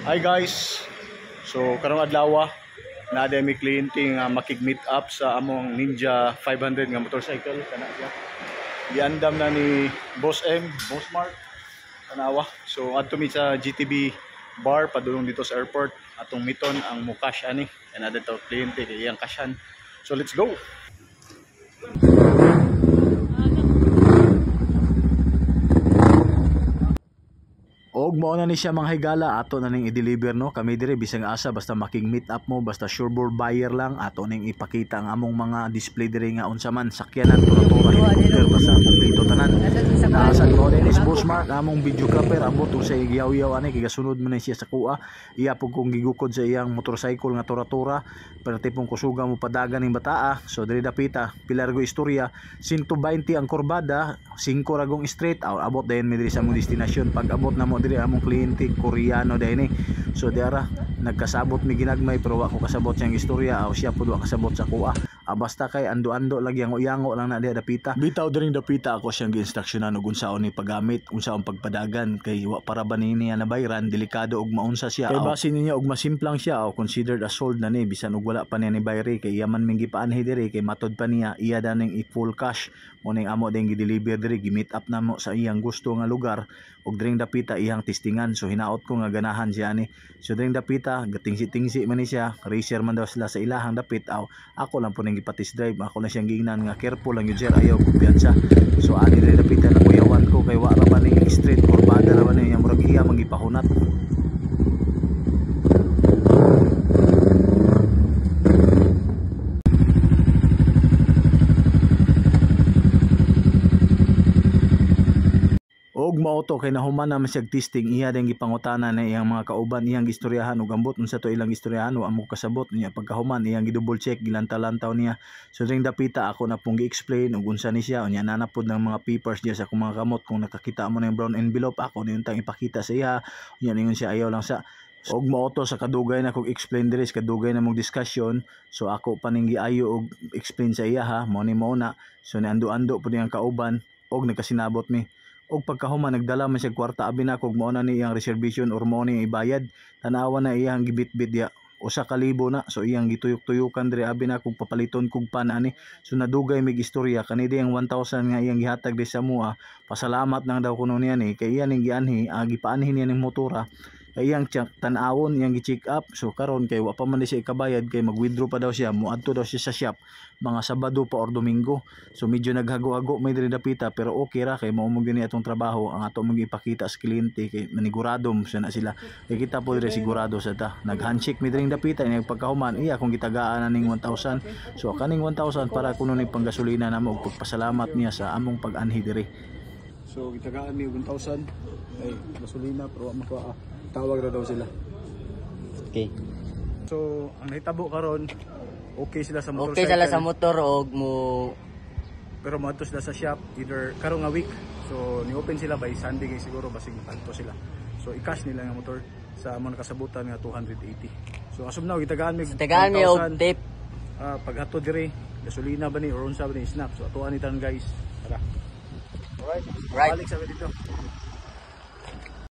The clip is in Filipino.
Hi guys, so karong adlaw na mi kliyente nga makig-meet up sa among Ninja 500 nga motorcycle kana siya. Giandam na ni Boss M, Boss Mark tanawa. So adto mi sa GTB bar padulong dito sa airport atong miton ang mukash ani and adto to kliyente kay iyang kasyan. So let's go. Og mao na ni siya mga higala ato na ning i-deliver no kami dire bisang asa basta making meet up mo basta sureboard buyer lang ato ning ipakita ang among mga display dire nga unsa man sakyanan motor helicopter basta kompleto tanan. Naasan mo din is Boss Mark among videographer ambot sa giyaw-yaw ani kay gasunod man siya sa kuha iya pug kung gigukod sa iyang motorcycle nga tura-tura pero tipong kusuga mo padagan ning bataa. So dire dapita pila rago istorya 120 ang kurbada 5 ragong straight abot dayon mi dire sa among destinasyon pag abot na mo dire among kliyente Koreano dayon so diara nagkasabot mi ginagmay pero wa ko kasabot siyang istorya o siya pud wa kasabot sa kuha basta kay ando-ando lagi ang uyango lang na diha dapita bitaw diring dapita ako siyang giinstruksyonan og unsaon ni paggamit unsaon pagpadagan kay wa para ba niya na bayran delikado og maunsa siya kay base niya og masimplang siya o considered as sold na ni bisan og wala pa niya ni bayri kay yaman ming gipaanhi dire kay matod pa niya iya daning i-full cash mo ning amo ding gi-deliver dire gi-meet up namo sa iyang gusto nga lugar og diring dapita iyang testingan so hinaot ko nga ganahan siya ni so diring dapita gatingsi-tingsi man ni siya racer man daw sila sa ilahang dapit ako lang po ning ipatis drive ako na siyang gingnan nga careful lang yun sir ayaw kumpiyansa so ani diring dapita na kuyawan ko kay wa ra ba ning straight kurbada ra ba niya murag iya mangipahunat. Og mauto kay nahuman na siya testing iya ding gipangutana na iyang mga kauban iyang gistoryahan ug ambot unsa to ilang istoryahan o amo kasabot niya pagkahuman iyang gi-double check gilantaw-lantaw niya so ring dapita ako na pong gi-explain ug unsa ni siya unya nanapod ng mga papers diya sa akong mga kamot kung nakakita mo na yung brown envelope ako niyon tang ipakita sa iya unya ningon siya ayaw lang sa og mauto sa kadugay na kog explain diri sa kadugay na mong discussion so ako pa ning giayo og explain sa iya ha mo ni mo na so niando-ando pud niyang kauban og nagkasinabot mi og pagkahuman nagdala man siya kwarta abi na kog mao na ni iyang reservation or mao ni ibayad tanawa na iyang gibit-bit ya usa ka libo na so iyang gituyok-tuyokan dire abi na kog papaliton kog pan ani so nadugay mig istorya kani diyang 1,000 nga iyang gihatag di sa mua pasalamat nang daw kuno niya ni kay iya ning gianhi gipaanhi niya ning motora kay iyang tan-awon iyang gi-check up so karon kay wa pa man siya ikabayad kay mag-withdraw pa daw siya moadto daw siya sa shop mga Sabado pa or Domingo so medyo naghago-hago may diri dapita pero okay ra kay mao mo gani atong trabaho ang ato mong ipakita sa kliyente kay manigurado sa na sila kay kita po dire sigurado sa ta nag-handshake mi diri dapita ning pagkahuman iya kung gitagaan na ning 1,000 so kaning 1,000 para kuno ning panggasolina namo ug pagpasalamat niya sa among pag-anhi diri so gitagaan mi 1,000 ay gasolina pero wa mako tawag na daw sila. Okay. So, ang nahitabo karon okay sila sa motorcycle. Okay sila sa motor og mo pero moadto sila sa shop either karong nga week. So, ni-open sila by Sunday kay siguro basig adto sila. So, i-cash nila nga motor sa among nakasabutan nga 280. So, asum now gitagaan mi og tip. Pag ato dire gasolina ba ni or unsa ba ni snack. So, atuan ni tan guys. Tara. Alright. Balik sa dito.